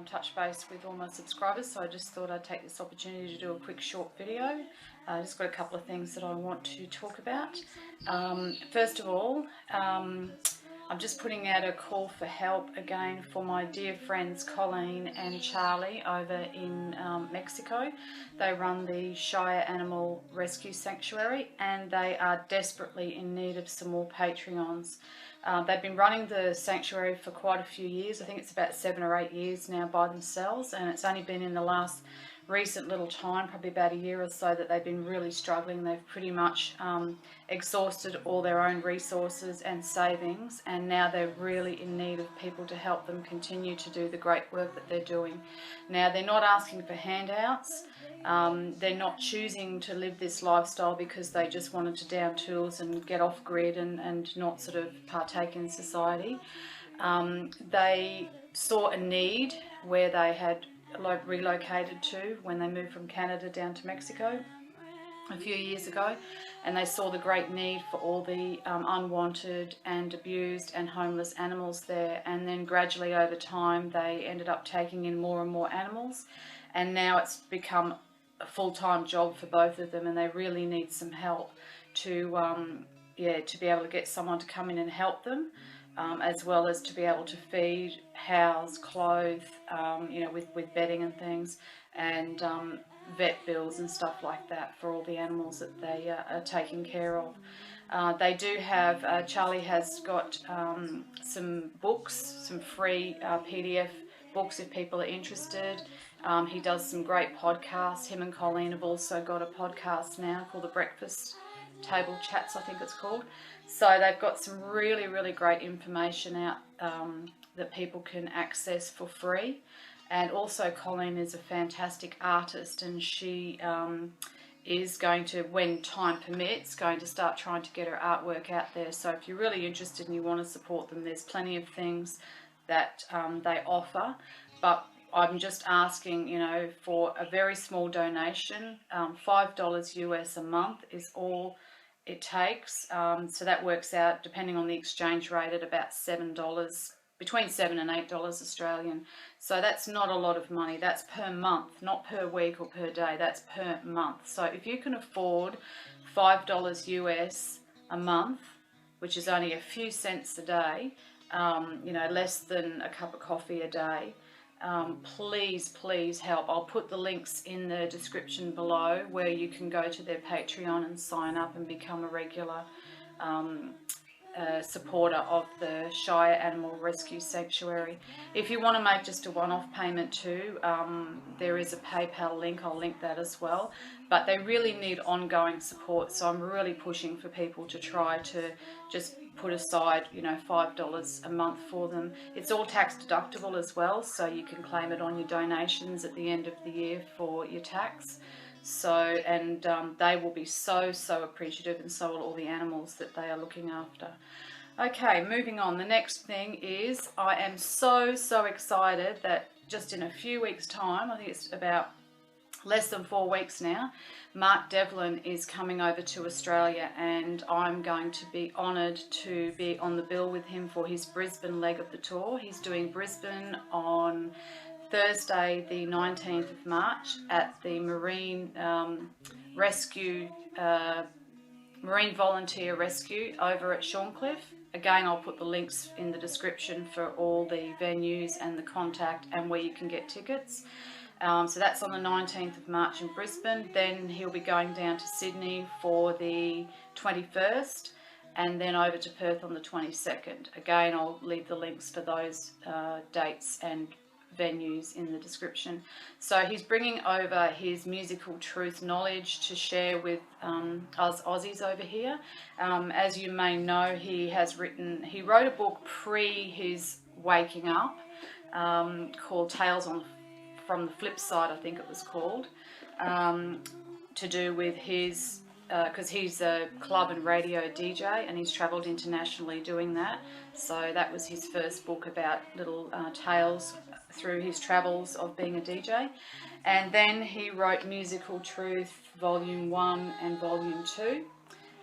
touch base with all my subscribers, so I just thought I'd take this opportunity to do a quick short video. I just got a couple of things that I want to talk about. First of all, I'm just putting out a call for help again for my dear friends Colleen and Charlie over in Mexico. They run the Shire Animal Rescue Sanctuary and they are desperately in need of some more Patreons. They've been running the sanctuary for quite a few years. I think it's about 7 or 8 years now by themselves, and it's only been in the last recent little time, probably about a year or so, that they've been really struggling. They've pretty much exhausted all their own resources and savings, and now they're really in need of people to help them continue to do the great work that they're doing. Now, they're not asking for handouts. They're not choosing to live this lifestyle because they just wanted to down tools and get off grid and not sort of partake in society. They saw a need where they had relocated to when they moved from Canada down to Mexico a few years ago, and they saw the great need for all the unwanted and abused and homeless animals there, and then gradually over time they ended up taking in more and more animals, and now it's become a full-time job for both of them, and they really need some help to to be able to get someone to come in and help them, as well as to be able to feed, house, clothe, with bedding and things, and vet bills and stuff like that for all the animals that they are taking care of. They do have, Charlie has got some books, some free PDF books if people are interested. He does some great podcasts. Him and Colleen have also got a podcast now called the Breakfast Table Chats, I think it's called. So they've got some really, really great information out that people can access for free. And also Colleen is a fantastic artist, and she is going to, when time permits, going to start trying to get her artwork out there. So if you're really interested and you want to support them, there's plenty of things that they offer. But I'm just asking, for a very small donation. $5 US a month is all it takes. So that works out, depending on the exchange rate, at about $7, between $7 and $8 Australian. So that's not a lot of money. That's per month, not per week or per day. That's per month. So if you can afford $5 US a month, which is only a few cents a day, less than a cup of coffee a day, please help. I'll put the links in the description below where you can go to their Patreon and sign up and become a regular supporter of the Shire Animal Rescue Sanctuary. If you want to make just a one-off payment too, there is a PayPal link. I'll link that as well. But they really need ongoing support, so I'm really pushing for people to try to just put aside, $5 a month for them. It's all tax deductible as well, so you can claim it on your donations at the end of the year for your tax. So, and they will be so appreciative, and so will all the animals that they are looking after. Okay, moving on. The next thing is, I am so excited that just in a few weeks' time, I think it's about less than 4 weeks now, Mark Devlin is coming over to Australia, and I'm going to be honoured to be on the bill with him for his Brisbane leg of the tour. He's doing Brisbane on Thursday the 19th of March at the Marine Volunteer Rescue over at Shorncliffe. Again, I'll put the links in the description for all the venues and the contact and where you can get tickets. So that's on the 19th of March in Brisbane. Then he'll be going down to Sydney for the 21st, and then over to Perth on the 22nd. Again, I'll leave the links for those dates and venues in the description. So he's bringing over his musical truth knowledge to share with us Aussies over here. As you may know, he wrote a book pre his waking up called Tales from the Flip Side, I think it was called, to do with his, because he's a club and radio DJ, and he's travelled internationally doing that. So that was his first book about little tales through his travels of being a DJ. And then he wrote Musical Truth Volume 1 and Volume 2.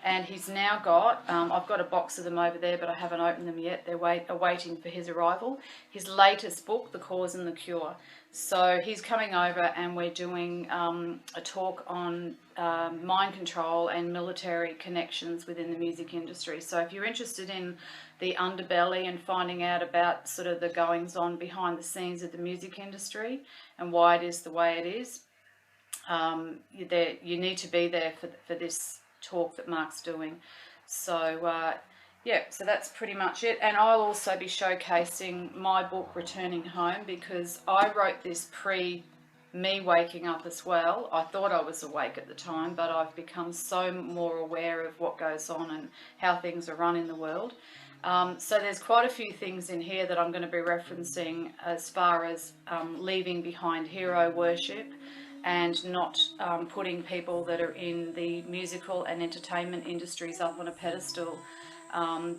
and he's now got, I've got a box of them over there, but I haven't opened them yet. They're waiting for his arrival. His latest book, The Cause and the Cure. So he's coming over, and we're doing a talk on mind control and military connections within the music industry. So if you're interested in the underbelly and finding out about sort of the goings on behind the scenes of the music industry and why it is the way it is, you need to be there for this talk that Mark's doing. So yeah, so that's pretty much it. And I'll also be showcasing my book Returning Home, because I wrote this me waking up as well. I thought I was awake at the time, but I've become so more aware of what goes on and how things are run in the world. So there's quite a few things in here that I'm going to be referencing as far as leaving behind hero worship and not putting people that are in the musical and entertainment industries up on a pedestal,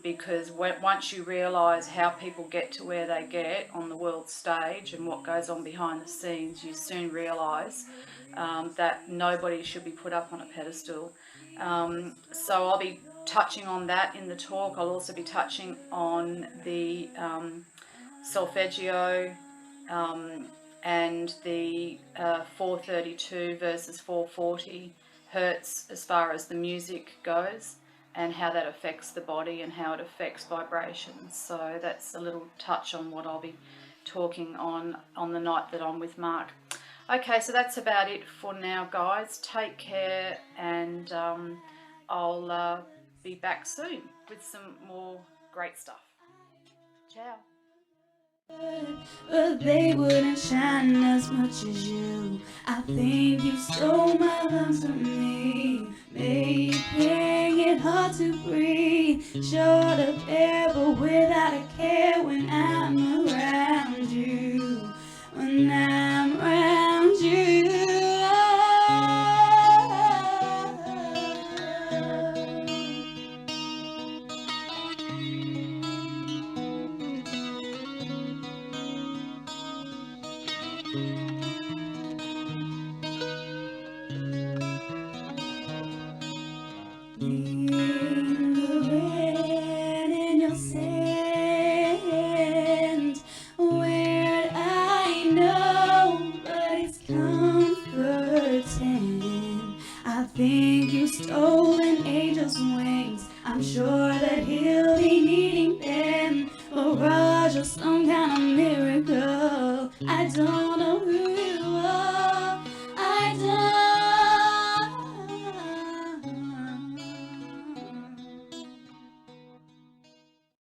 because once you realise how people get to where they get on the world stage and what goes on behind the scenes, you soon realise that nobody should be put up on a pedestal. So I'll be touching on that in the talk. I'll also be touching on the solfeggio and the 432 versus 440 hertz as far as the music goes, and how that affects the body and how it affects vibrations. So that's a little touch on what I'll be talking on the night that I'm with Mark. Okay, so that's about it for now, guys. Take care, and I'll be back soon with some more great stuff. Ciao. But they wouldn't shine as much as you. I think you stole my lungs from me, making it hard to breathe. Short of air, but without a care when I'm around you. When I'm around you. Think you stole an angel's wings. I'm sure that he'll be needing them. Mirage or some kind of miracle. I don't